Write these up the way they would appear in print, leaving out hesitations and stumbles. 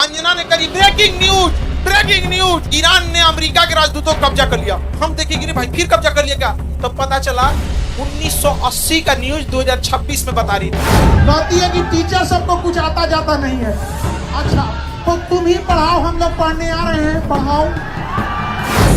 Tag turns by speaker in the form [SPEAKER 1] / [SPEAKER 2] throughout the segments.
[SPEAKER 1] अंजना ने करी breaking news, Iran ने अमेरिका के राजदूतों को कब्जा कर लिया। हम देखेंगे नहीं भाई, फिर कब्जा कर लिया क्या? तो पता चला 1980 का न्यूज 2026 में बता रही थी।
[SPEAKER 2] कहती है कि टीचर सबको कुछ आता जाता नहीं है। अच्छा तो तुम ही पढ़ाओ, हम लोग पढ़ने आ रहे हैं, पढ़ाओ।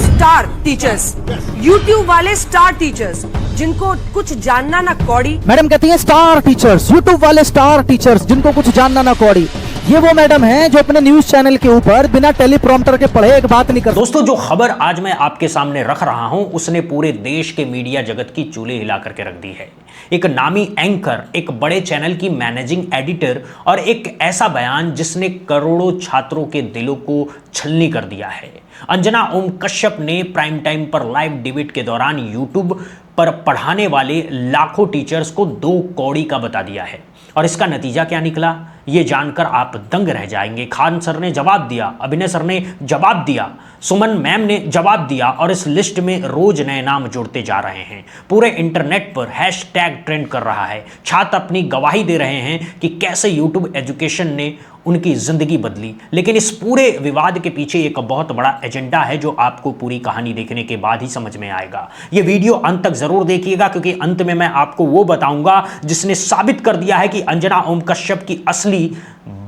[SPEAKER 3] स्टार टीचर्स, यूट्यूब वाले स्टार टीचर्स जिनको कुछ जानना ना कौड़ी।
[SPEAKER 4] मैडम कहती है स्टार टीचर्स, यूट्यूब वाले स्टार टीचर्स जिनको कुछ जानना ना कौड़ी। ये वो मैडम हैं जो अपने न्यूज चैनल के ऊपर बिना टेलीप्रॉम्प्टर के पढ़े एक बात नहीं कर।
[SPEAKER 5] दोस्तों, जो खबर आज मैं आपके सामने रख रहा हूं उसने पूरे देश के मीडिया जगत की चूल्हे हिला करके रख दी है। एक नामी एंकर, एक बड़े चैनल की मैनेजिंग एडिटर और एक ऐसा बयान जिसने करोड़ों छात्रों के दिलों को छलनी कर दिया है। अंजना ओम कश्यप ने प्राइम टाइम पर लाइव डिबेट के दौरान यूट्यूब पर पढ़ाने वाले लाखों टीचर्स को 2 कौड़ी का बता दिया है। और इसका नतीजा क्या निकला, ये जानकर आप दंग रह जाएंगे। खान सर ने जवाब दिया, अभिनय सर ने जवाब दिया, सुमन मैम ने जवाब दिया और इस लिस्ट में रोज नए नाम जुड़ते जा रहे हैं। पूरे इंटरनेट पर हैशटैग ट्रेंड कर रहा है। छात्र अपनी गवाही दे रहे हैं कि कैसे यूट्यूब एजुकेशन ने उनकी जिंदगी बदली। लेकिन इस पूरे विवाद के पीछे एक बहुत बड़ा एजेंडा है जो आपको पूरी कहानी देखने के बाद ही समझ में आएगा। ये वीडियो अंत तक जरूर देखिएगा क्योंकि अंत में मैं आपको वो बताऊंगा जिसने साबित कर दिया है कि अंजना ओम कश्यप की असली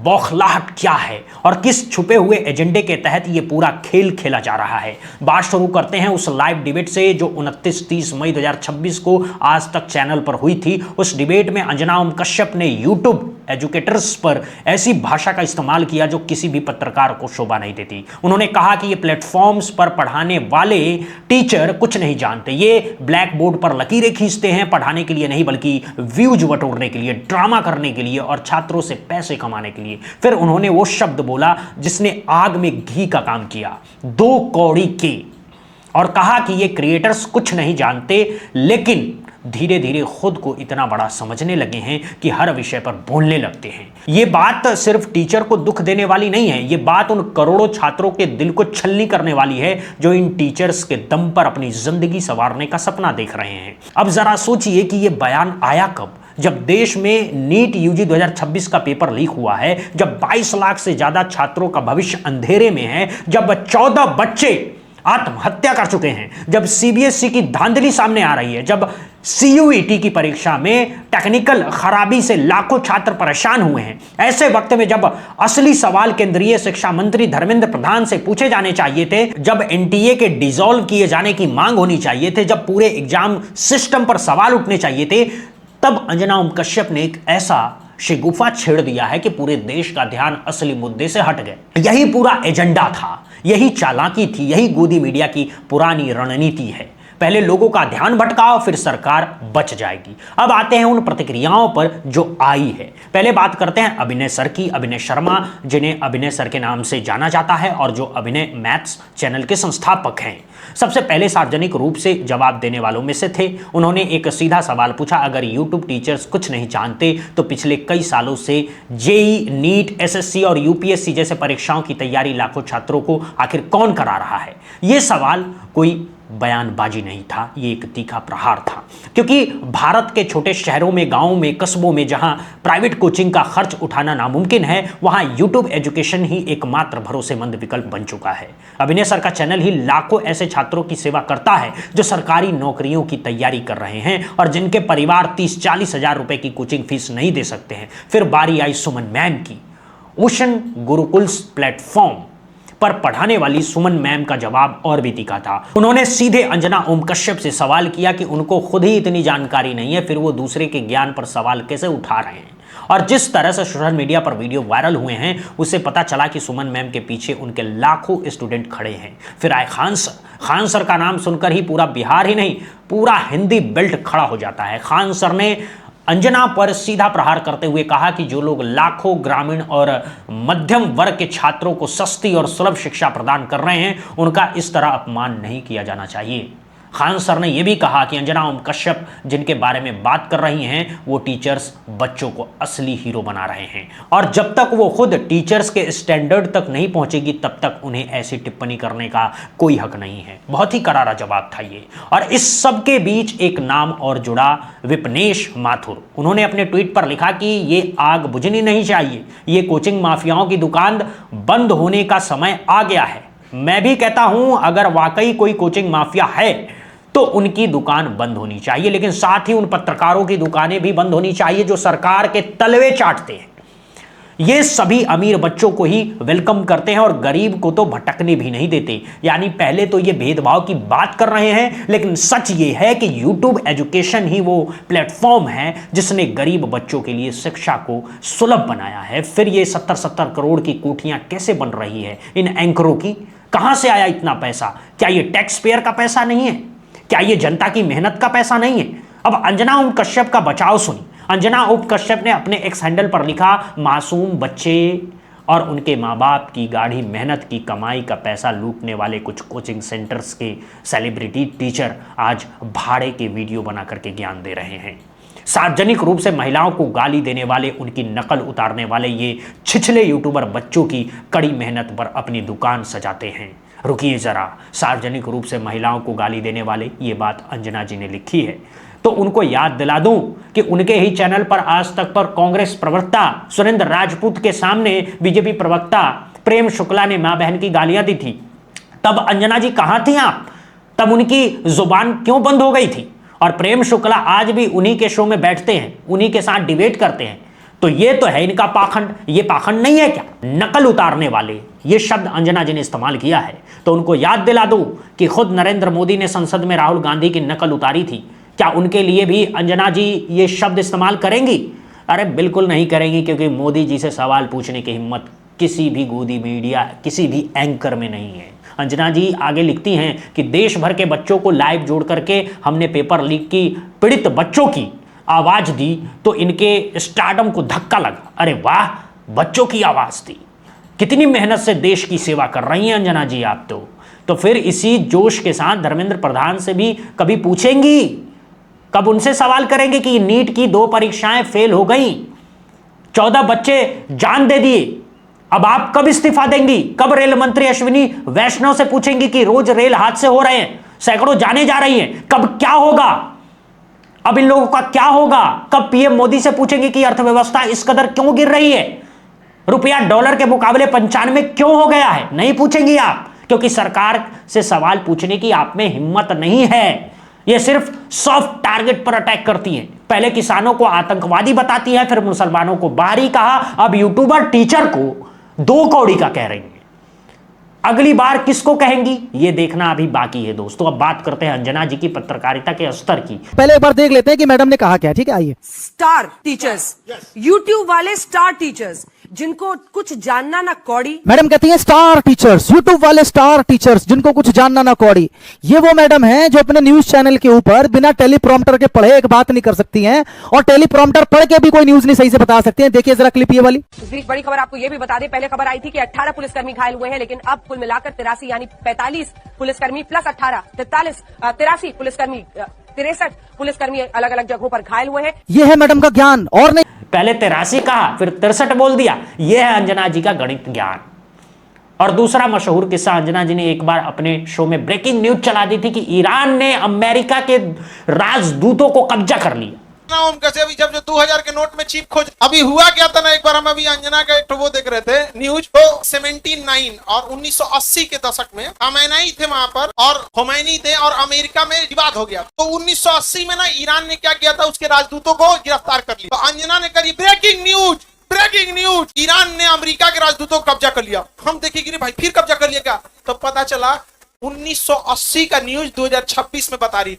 [SPEAKER 5] बौखलाहट क्या है और किस छुपे हुए एजेंडे के तहत ये पूरा खेल खेला जा रहा है। बात शुरू करते हैं उस लाइव डिबेट से जो 29-30 मई 2026 को आज तक चैनल पर हुई थी। उस डिबेट में अंजना ओम कश्यप ने यूट्यूब एजुकेटर्स पर ऐसी भाषा का इस्तेमाल किया जो किसी भी पत्रकार को शोभा नहीं देती। उन्होंने कहा कि ये प्लेटफॉर्म्स पर पढ़ाने वाले टीचर कुछ नहीं जानते, ये ब्लैक बोर्ड पर लकीरें खींचते हैं पढ़ाने के लिए नहीं बल्कि व्यूज बटोरने के लिए, ड्रामा करने के लिए और छात्रों से पैसे कमाने के लिए। फिर उन्होंने वो शब्द बोला जिसने आग में घी का काम किया, 2 कौड़ी के, और कहा कि ये क्रिएटर्स कुछ नहीं जानते लेकिन धीरे धीरे खुद को इतना बड़ा समझने लगे हैं कि हर विषय पर बोलने लगते हैं। ये बात सिर्फ टीचर को दुख देने वाली नहीं है, ये बात उन करोड़ों छात्रों के दिल को छलनी करने वाली है जो इन टीचर्स के दम पर अपनी जिंदगी संवारने का सपना देख रहे हैं। अब जरा सोचिए कि ये बयान आया कब, जब देश में नीट यूजी 2026 का पेपर लीक हुआ है, जब 22 लाख से ज्यादा छात्रों का भविष्य अंधेरे में है, जब 14 बच्चे आत्महत्या कर चुके हैं, जब सीबीएसई की धांधली सामने आ रही है, जब सीयूईटी की परीक्षा में टेक्निकल खराबी से लाखों छात्र परेशान हुए हैं। ऐसे वक्त में जब असली सवाल केंद्रीय शिक्षा मंत्री धर्मेंद्र प्रधान से पूछे जाने चाहिए थे, जब एनटीए के डिसॉल्व किए जाने की मांग होनी चाहिए थे, जब पूरे एग्जाम सिस्टम पर सवाल उठने चाहिए थे, तब अंजना ओम कश्यप ने एक ऐसा शिगुफा छेड़ दिया है कि पूरे देश का ध्यान असली मुद्दे से हट गए। यही पूरा एजेंडा था, यही चालाकी थी, यही गोदी मीडिया की पुरानी रणनीति है। पहले लोगों का ध्यान भटकाओ फिर सरकार बच जाएगी। अब आते हैं उन प्रतिक्रियाओं पर जो आई है। पहले बात करते हैं अभिनय सर की। अभिनय शर्मा, जिन्हें अभिनय सर के नाम से जाना जाता है और जो अभिनय मैथ्स चैनल के संस्थापक हैं, सबसे पहले सार्वजनिक रूप से जवाब देने वालों में से थे। उन्होंने एक सीधा सवाल पूछा, अगर यूट्यूब टीचर्स कुछ नहीं जानते तो पिछले कई सालों से जेई, नीट, एसएससी और यूपीएससी जैसे परीक्षाओं की तैयारी लाखों छात्रों को आखिर कौन करा रहा है? यह सवाल कोई बयानबाजी नहीं था, ये एक तीखा प्रहार था। क्योंकि भारत के छोटे शहरों में, गांवों में, कस्बों में जहां प्राइवेट कोचिंग का खर्च उठाना नामुमकिन है, वहां यूट्यूब एजुकेशन ही एकमात्र भरोसेमंद विकल्प बन चुका है। अभिनय सर का चैनल ही लाखों ऐसे छात्रों की सेवा करता है जो सरकारी नौकरियों की तैयारी कर रहे हैं और जिनके परिवार 30-40 हजार रुपए की कोचिंग फीस नहीं दे सकते हैं। फिर बारी आई सुमन मैम की। ओशन गुरुकुल्स प्लेटफॉर्म पर पढ़ाने वाली सुमन मैम का जवाब और भी तीखा था। उन्होंने सीधे अंजना ओम कश्यप से सवाल किया कि उनको खुद ही इतनी जानकारी नहीं है, फिर वो दूसरे के ज्ञान पर सवाल कैसे उठा रहे हैं। और जिस तरह से सोशल मीडिया पर वीडियो वायरल हुए हैं उससे पता चला कि सुमन मैम के पीछे उनके लाखों स्टूडेंट खड़े हैं। फिर आए खान सर। खान सर का नाम सुनकर ही पूरा बिहार ही नहीं, पूरा हिंदी बेल्ट खड़ा हो जाता है। खान सर ने अंजना पर सीधा प्रहार करते हुए कहा कि जो लोग लाखों ग्रामीण और मध्यम वर्ग के छात्रों को सस्ती और सुलभ शिक्षा प्रदान कर रहे हैं उनका इस तरह अपमान नहीं किया जाना चाहिए। खान सर ने यह भी कहा कि अंजना ओम कश्यप जिनके बारे में बात कर रही हैं वो टीचर्स बच्चों को असली हीरो बना रहे हैं और जब तक वो खुद टीचर्स के स्टैंडर्ड तक नहीं पहुंचेगी तब तक उन्हें ऐसी टिप्पणी करने का कोई हक नहीं है। बहुत ही करारा जवाब था ये। और इस सब के बीच एक नाम और जुड़ा, विपनेश माथुर। उन्होंने अपने ट्वीट पर लिखा कि ये आग बुझनी नहीं चाहिए, ये कोचिंग माफियाओं की दुकान बंद होने का समय आ गया है। मैं भी कहता हूं अगर वाकई कोई कोचिंग माफिया है तो उनकी दुकान बंद होनी चाहिए, लेकिन साथ ही उन पत्रकारों की दुकानें भी बंद होनी चाहिए जो सरकार के तलवे चाटते हैं। ये सभी अमीर बच्चों को ही वेलकम करते हैं और गरीब को तो भटकने भी नहीं देते। यानी पहले तो ये भेदभाव की बात कर रहे हैं, लेकिन सच ये है कि YouTube एजुकेशन ही वो प्लेटफॉर्म है जिसने गरीब बच्चों के लिए शिक्षा को सुलभ बनाया है। फिर ये 70-70 करोड़ की कोठियां कैसे बन रही है इन एंकरों की? कहां से आया इतना पैसा? क्या ये टैक्स पेयर का पैसा नहीं है? क्या ये जनता की मेहनत का पैसा नहीं है? अब अंजना ओम कश्यप का बचाव सुनिए। अंजना ओम कश्यप ने अपने एक्स हैंडल पर लिखा, मासूम बच्चे और उनके माँ बाप की गाढ़ी मेहनत की कमाई का पैसा लूटने वाले कुछ कोचिंग सेंटर्स के सेलिब्रिटी टीचर आज भाड़े के वीडियो बना करके ज्ञान दे रहे हैं। सार्वजनिक रूप से महिलाओं को गाली देने वाले, उनकी नकल उतारने वाले ये छिछले यूट्यूबर बच्चों की कड़ी मेहनत पर अपनी दुकान सजाते हैं। रुकिए जरा, सार्वजनिक रूप से महिलाओं को गाली देने वाले, ये बात अंजना जी ने लिखी है तो उनको याद दिला दूं कि उनके ही चैनल पर आज तक पर कांग्रेस प्रवक्ता सुरेंद्र राजपूत के सामने बीजेपी प्रवक्ता प्रेम शुक्ला ने मां बहन की गालियां दी थी। तब अंजना जी कहां थी आप? तब उनकी जुबान क्यों बंद हो गई थी? और प्रेम शुक्ला आज भी उन्हीं के शो में बैठते हैं, उन्हीं के साथ डिबेट करते हैं। तो ये तो है इनका पाखंड। ये पाखंड नहीं है क्या? नकल उतारने वाले, ये शब्द अंजना जी ने इस्तेमाल किया है। तो उनको याद दिला दूं कि खुद नरेंद्र मोदी ने संसद में राहुल गांधी की नकल उतारी थी। क्या उनके लिए भी अंजना जी ये शब्द इस्तेमाल करेंगी? अरे बिल्कुल नहीं करेंगी, क्योंकि मोदी जी से सवाल पूछने की हिम्मत किसी भी गोदी मीडिया, किसी भी एंकर में नहीं है। अंजना जी आगे लिखती हैं कि देश भर के बच्चों को लाइव जोड़ करके हमने पेपर लीक की पीड़ित बच्चों की आवाज दी तो इनके स्टारडम को धक्का लगा। अरे वाह, बच्चों की आवाज दी। कितनी मेहनत से देश की सेवा कर रही हैं अंजना जी आप तो फिर इसी जोश के साथ धर्मेंद्र प्रधान से भी कभी पूछेंगी? कब उनसे सवाल करेंगे कि नीट की 2 परीक्षाएं फेल हो गई, 14 बच्चे जान दे दिए, अब आप कब इस्तीफा देंगी? कब रेल मंत्री अश्विनी वैष्णव से पूछेंगी कि रोज रेल हादसे हो रहे हैं, सैकड़ों जाने जा रही हैं, कब क्या होगा? अब इन लोगों का क्या होगा? कब पीएम मोदी से पूछेंगे कि अर्थव्यवस्था इस कदर क्यों गिर रही है, रुपया डॉलर के मुकाबले 95 क्यों हो गया है? नहीं पूछेंगी आप, क्योंकि सरकार से सवाल पूछने की आप में हिम्मत नहीं है। ये सिर्फ सॉफ्ट टारगेट पर अटैक करती है। पहले किसानों को आतंकवादी बताती है, फिर मुसलमानों को बाहरी कहा, अब यूट्यूबर टीचर को 2 कौड़ी का कह रही है। अगली बार किसको कहेंगी ये देखना अभी बाकी है दोस्तों। अब बात करते हैं अंजना जी की पत्रकारिता के स्तर की।
[SPEAKER 4] पहले एक बार देख लेते हैं कि मैडम ने कहा क्या। ठीक है, आइए।
[SPEAKER 3] स्टार टीचर्स, यूट्यूब वाले स्टार टीचर्स जिनको कुछ जानना ना कौड़ी।
[SPEAKER 4] मैडम कहती हैं स्टार टीचर्स, यूट्यूब वाले स्टार टीचर्स जिनको कुछ जानना ना कौड़ी। ये वो मैडम हैं जो अपने न्यूज चैनल के ऊपर बिना टेलीप्रॉम्प्टर के पढ़े एक बात नहीं कर सकती हैं और टेलीप्रॉम्प्टर पढ़ के भी कोई न्यूज नहीं सही से बता सकती हैं। देखिए जरा क्लिप ये वाली।
[SPEAKER 3] इस बीच बड़ी खबर आपको ये भी बता दें, पहले खबर आई थी कि 18 पुलिसकर्मी घायल हुए हैं, लेकिन अब कुल मिलाकर 83 यानी 45 पुलिसकर्मी प्लस 18 83 पुलिसकर्मी 63 पुलिसकर्मी अलग अलग जगहों पर घायल हुए हैं।
[SPEAKER 4] ये है मैडम का ज्ञान। और नहीं,
[SPEAKER 5] पहले 83 कहा, फिर 63 बोल दिया। यह है अंजना जी का गणित ज्ञान। और दूसरा मशहूर किस्सा, अंजना जी ने एक बार अपने शो में ब्रेकिंग न्यूज चला दी थी कि ईरान ने अमेरिका के राजदूतों को कब्जा कर लिया।
[SPEAKER 1] ओम कश्यप जब जो 2000 के नोट में चिप खोज, अभी हुआ क्या था ना, एक बार हम अभी अंजना का एक वो देख रहे थे न्यूज को 79 और 1980 के दशक में खमेनी थे वहां पर और खोमैनी थे और अमेरिका में विवाद हो गया। तो 1980 में ना ईरान ने क्या किया था, उसके राजदूतों को गिरफ्तार कर लिया। तो अंजना ने करी ब्रेकिंग न्यूज, ईरान ने अमेरिका के राजदूतों को कब्जा कर लिया। हम देखेंगे भाई फिर कब्जा कर लिया क्या? तो पता चला 1980 का न्यूज 2026 में बता रही।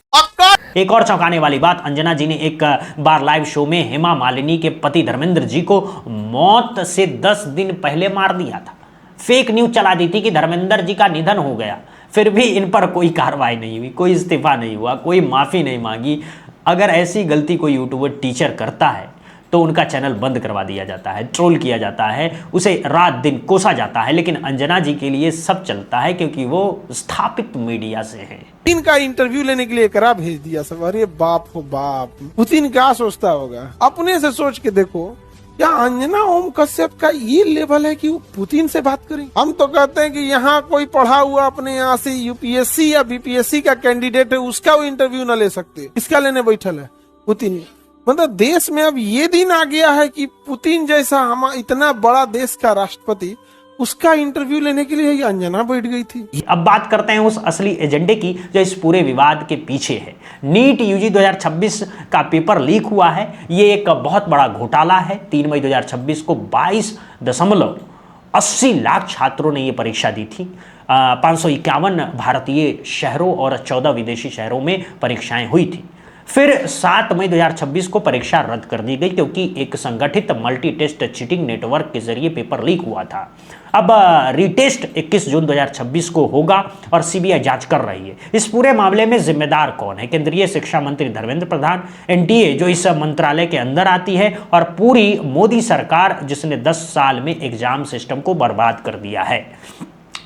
[SPEAKER 5] एक और चौंकाने वाली बात, अंजना जी ने एक बार लाइव शो में हेमा मालिनी के पति धर्मेंद्र जी को मौत से 10 दिन पहले मार दिया था। फेक न्यूज चला दी थी कि धर्मेंद्र जी का निधन हो गया, फिर भी इन पर कोई कार्रवाई नहीं हुई, कोई इस्तीफा नहीं हुआ, कोई माफी नहीं मांगी। अगर ऐसी गलती कोई यूट्यूबर टीचर करता है तो उनका चैनल बंद करवा दिया जाता है, ट्रोल किया जाता है, उसे रात दिन कोसा जाता है। लेकिन अंजना जी के लिए सब चलता है क्योंकि वो स्थापित मीडिया से हैं।
[SPEAKER 6] पुतिन का इंटरव्यू लेने के लिए एकरा भेज दिया सब। अरे बाप हो बाप, पुतिन क्या सोचता होगा? अपने से सोच के देखो, क्या अंजना ओम कश्यप का ये लेवल है कि वो पुतिन से बात करें? हम तो कहते हैं कि यहाँ कोई पढ़ा हुआ अपने यहाँ से यूपीएससी या बीपीएससी का कैंडिडेट है, उसका वो इंटरव्यू न ले सकते, इसका लेने बैठल है पुतिन। मतलब देश में अब ये दिन आ गया है कि पुतिन जैसा हम इतना बड़ा देश का राष्ट्रपति, उसका इंटरव्यू लेने के लिए ये अंजना बैठ गई थी।
[SPEAKER 5] अब बात करते हैं उस असली एजेंडे की जो इस पूरे विवाद के पीछे है। नीट यूजी 2026 का पेपर लीक हुआ है। ये एक बहुत बड़ा घोटाला है। 3 मई 2026 को 22.80 लाख छात्रों ने ये परीक्षा दी थी। 551 भारतीय शहरों और 14 विदेशी शहरों में परीक्षाएं हुई थी। फिर 7 मई 2026 को परीक्षा रद्द कर दी गई क्योंकि एक संगठित मल्टी टेस्ट चीटिंग नेटवर्क के जरिए पेपर लीक हुआ था। अब रीटेस्ट 21 जून 2026 को होगा और सीबीआई जांच कर रही है। इस पूरे मामले में जिम्मेदार कौन है? केंद्रीय शिक्षा मंत्री धर्मेंद्र प्रधान, एनटीए जो इस मंत्रालय के अंदर आती है, और पूरी मोदी सरकार जिसने 10 साल में एग्जाम सिस्टम को बर्बाद कर दिया है।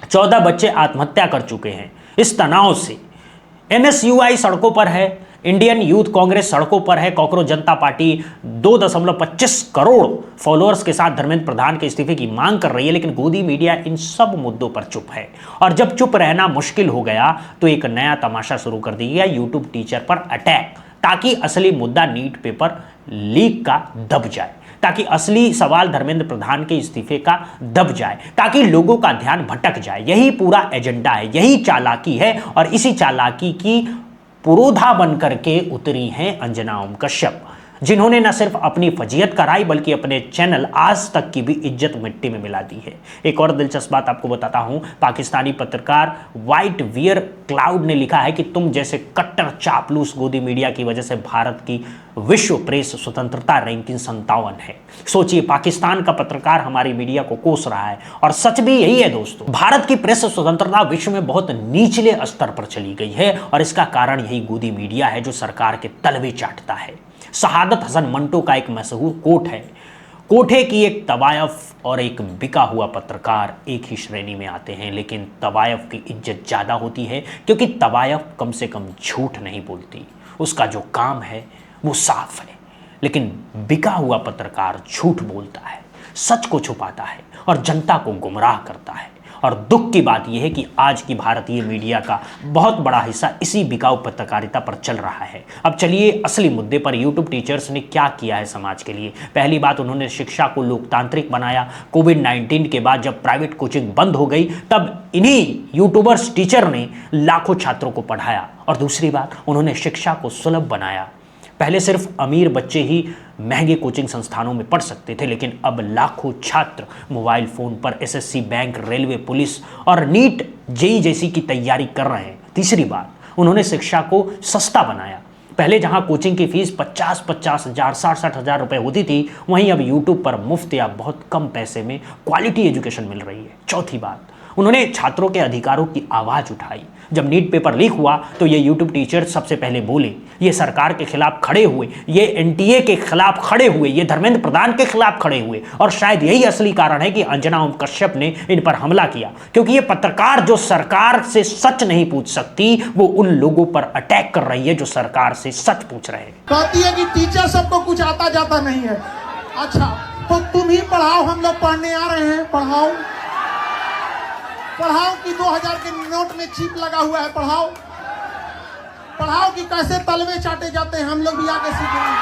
[SPEAKER 5] 14 बच्चे आत्महत्या कर चुके हैं इस तनाव से। एनएसयूआई सड़कों पर है, इंडियन यूथ कांग्रेस सड़कों पर है, कॉकरोच जनता पार्टी 2.25 करोड़ फॉलोअर्स के साथ धर्मेंद्र प्रधान के इस्तीफे की मांग कर रही है। लेकिन गोदी मीडिया इन सब मुद्दों पर चुप है। और जब चुप रहना मुश्किल हो गया तो एक नया तमाशा शुरू कर दिया, यूट्यूब टीचर पर अटैक, ताकि असली मुद्दा नीट पेपर लीक का दब जाए, ताकि असली सवाल धर्मेंद्र प्रधान के इस्तीफे का दब जाए, ताकि लोगों का ध्यान भटक जाए। यही पूरा एजेंडा है, यही चालाकी है। और इसी चालाकी की पुरोधा बनकर के उतरी हैं अंजना ओम कश्यप, जिन्होंने न सिर्फ अपनी फजीयत कराई बल्कि अपने चैनल आज तक की भी इज्जत मिट्टी में मिला दी है। एक और दिलचस्प बात आपको बताता हूं, पाकिस्तानी पत्रकार व्हाइट वियर क्लाउड ने लिखा है कि तुम जैसे कट्टर चापलूस गोदी मीडिया की वजह से भारत की विश्व प्रेस स्वतंत्रता रैंकिंग 57 है। सोचिए, पाकिस्तान का पत्रकार हमारी मीडिया को कोस रहा है। और सच भी यही है दोस्तों, भारत की प्रेस स्वतंत्रता विश्व में बहुत निचले स्तर पर चली गई है और इसका कारण यही गोदी मीडिया है जो सरकार के तलवे चाटता है। शहादत हसन मंटो का एक मशहूर कोट है, कोठे की एक तवायफ और एक बिका हुआ पत्रकार एक ही श्रेणी में आते हैं, लेकिन तवायफ की इज्जत ज़्यादा होती है क्योंकि तवायफ कम से कम झूठ नहीं बोलती, उसका जो काम है वो साफ है। लेकिन बिका हुआ पत्रकार झूठ बोलता है, सच को छुपाता है और जनता को गुमराह करता है। और दुख की बात यह है कि आज की भारतीय मीडिया का बहुत बड़ा हिस्सा इसी बिकाऊ पत्रकारिता पर चल रहा है। अब चलिए असली मुद्दे पर। यूट्यूब टीचर्स ने क्या किया है समाज के लिए? पहली बात, उन्होंने शिक्षा को लोकतांत्रिक बनाया। कोविड-19 के बाद जब प्राइवेट कोचिंग बंद हो गई तब इन्हीं यूट्यूबर्स टीचर ने लाखों छात्रों को पढ़ाया। और दूसरी बात, उन्होंने शिक्षा को सुलभ बनाया। पहले सिर्फ अमीर बच्चे ही महंगे कोचिंग संस्थानों में पढ़ सकते थे, लेकिन अब लाखों छात्र मोबाइल फोन पर एसएससी, बैंक, रेलवे, पुलिस और नीट, जेईई जैसी की तैयारी कर रहे हैं। तीसरी बात, उन्होंने शिक्षा को सस्ता बनाया। पहले जहां कोचिंग की फीस 50-50 हज़ार, 60-60 हज़ार रुपए होती थी, वहीं अब यूट्यूब पर मुफ्त या बहुत कम पैसे में क्वालिटी एजुकेशन मिल रही है। चौथी बात, उन्होंने छात्रों के अधिकारों की आवाज उठाई। जब नीट पेपर लीक हुआ तो ये यूट्यूब टीचर सबसे पहले बोले, ये सरकार के खिलाफ खड़े हुए, ये एनटीए के खिलाफ खड़े हुए, ये धर्मेंद्र प्रधान के खिलाफ खड़े हुए। और शायद यही असली कारण है कि अंजना ओम कश्यप ने इन पर हमला किया, क्योंकि ये पत्रकार जो सरकार से सच नहीं पूछ सकती, वो उन लोगों पर अटैक कर रही है जो सरकार से सच पूछ रहे हैं।
[SPEAKER 2] कहती है कि टीचर सबको कुछ आता जाता नहीं है। अच्छा, तो तुम ही पढ़ाओ, हम लोग पढ़ने आ रहे हैं, पढ़ाओ कि 2000 के नोट में चिप लगा हुआ है, पढ़ाओ कि कैसे तलवे चाटे जाते हैं, हम लोग भी आके सीखेंगे।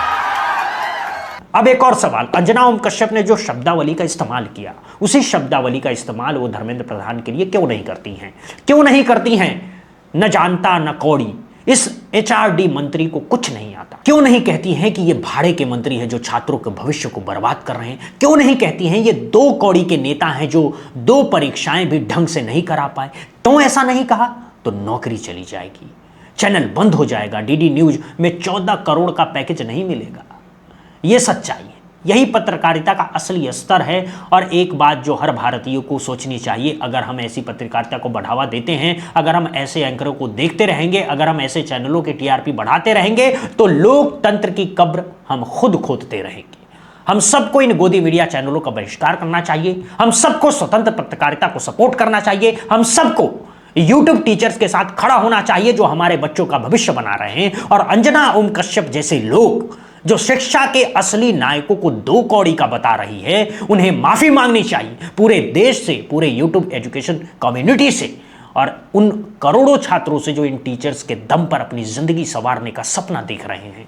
[SPEAKER 5] अब एक और सवाल, अंजना ओम कश्यप ने जो शब्दावली का इस्तेमाल किया, उसी शब्दावली का इस्तेमाल वो धर्मेंद्र प्रधान के लिए क्यों नहीं करती हैं? क्यों नहीं करती हैं? न जानता न कौड़ी, इस एचआरडी मंत्री को कुछ नहीं आता। क्यों नहीं कहती हैं कि ये भाड़े के मंत्री हैं जो छात्रों के भविष्य को बर्बाद कर रहे हैं? क्यों नहीं कहती हैं ये 2 कौड़ी के नेता हैं जो 2 परीक्षाएं भी ढंग से नहीं करा पाए? तो ऐसा नहीं कहा तो नौकरी चली जाएगी, चैनल बंद हो जाएगा, डीडी न्यूज में 14 करोड़ का पैकेज नहीं मिलेगा। ये सच्चाई है, यही पत्रकारिता का असली स्तर है। और एक बात जो हर भारतीय को सोचनी चाहिए, अगर हम ऐसी पत्रकारिता को बढ़ावा देते हैं, अगर हम ऐसे एंकरों को देखते रहेंगे, अगर हम ऐसे चैनलों के टीआरपी बढ़ाते रहेंगे, तो लोकतंत्र की कब्र हम खुद खोदते रहेंगे। हम सबको इन गोदी मीडिया चैनलों का बहिष्कार करना चाहिए, हम सबको स्वतंत्र पत्रकारिता को सपोर्ट करना चाहिए, हम सबको यूट्यूब टीचर्स के साथ खड़ा होना चाहिए जो हमारे बच्चों का भविष्य बना रहे हैं। और अंजना ओम कश्यप जैसे लोग जो शिक्षा के असली नायकों को दो कौड़ी का बता रही है, उन्हें माफी मांगनी चाहिए पूरे देश से, पूरे यूट्यूब एजुकेशन कम्युनिटी से और उन करोड़ों छात्रों से जो इन टीचर्स के दम पर अपनी जिंदगी संवारने का सपना देख रहे हैं।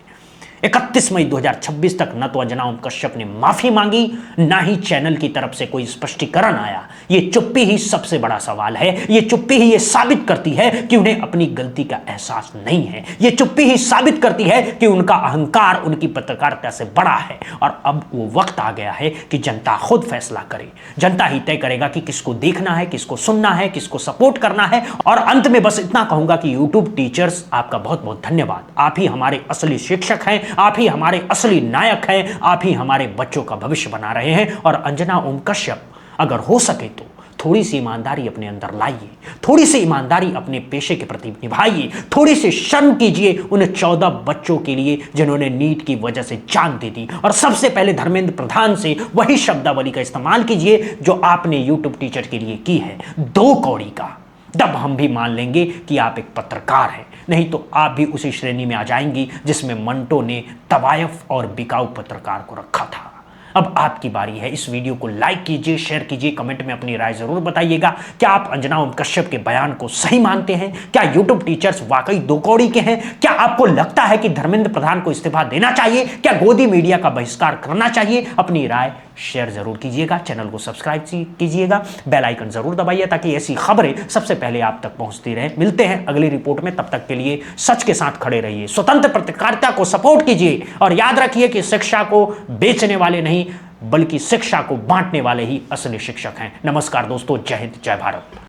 [SPEAKER 5] 31 मई 2026 तक न तो अंजना ओम कश्यप ने माफी मांगी, ना ही चैनल की तरफ से कोई स्पष्टीकरण आया। ये चुप्पी ही सबसे बड़ा सवाल है। ये चुप्पी ही ये साबित करती है कि उन्हें अपनी गलती का एहसास नहीं है। ये चुप्पी ही साबित करती है कि उनका अहंकार उनकी पत्रकारिता से बड़ा है। और अब वो वक्त आ गया है कि जनता खुद फैसला करे। जनता ही तय करेगा कि किसको देखना है, किसको सुनना है, किसको सपोर्ट करना है। और अंत में बस इतना कहूंगा कि यूट्यूब टीचर्स, आपका बहुत बहुत धन्यवाद। आप ही हमारे असली शिक्षक हैं, आप ही हमारे असली नायक हैं, आप ही हमारे बच्चों का भविष्य बना रहे हैं। और अंजना ओम कश्यप, अगर हो सके तो थोड़ी सी ईमानदारी अपने अंदर लाइए, थोड़ी सी ईमानदारी अपने पेशे के प्रति निभाइए, थोड़ी सी शर्म कीजिए उन 14 बच्चों के लिए जिन्होंने नीट की वजह से जान दे दी। और सबसे पहले धर्मेंद्र प्रधान से वही शब्दावली का इस्तेमाल कीजिए जो आपने यूट्यूब टीचर के लिए की है, 2 कौड़ी का। तब हम भी मान लेंगे कि आप एक पत्रकार हैं, नहीं तो आप भी उसी श्रेणी में आ जाएंगी जिसमें मंटो ने तवायफ और बिकाऊ पत्रकार को रखा था। अब आपकी बारी है। इस वीडियो को लाइक कीजिए, शेयर कीजिए, कमेंट में अपनी राय जरूर बताइएगा। क्या आप अंजना ओम कश्यप के बयान को सही मानते हैं? क्या यूट्यूब टीचर्स वाकई 2 कौड़ी के हैं? क्या आपको लगता है कि धर्मेंद्र प्रधान को इस्तीफा देना चाहिए? क्या गोदी मीडिया का बहिष्कार करना चाहिए? अपनी राय शेयर जरूर कीजिएगा, चैनल को सब्सक्राइब कीजिएगा, बेल आइकन जरूर दबाइए ताकि ऐसी खबरें सबसे पहले आप तक पहुंचती रहे। मिलते हैं अगली रिपोर्ट में, तब तक के लिए सच के साथ खड़े रहिए, स्वतंत्र पत्रकारिता को सपोर्ट कीजिए और याद रखिए कि शिक्षा को बेचने वाले नहीं बल्कि शिक्षा को बांटने वाले ही असली शिक्षक हैं। नमस्कार दोस्तों, जय हिंद, जय भारत।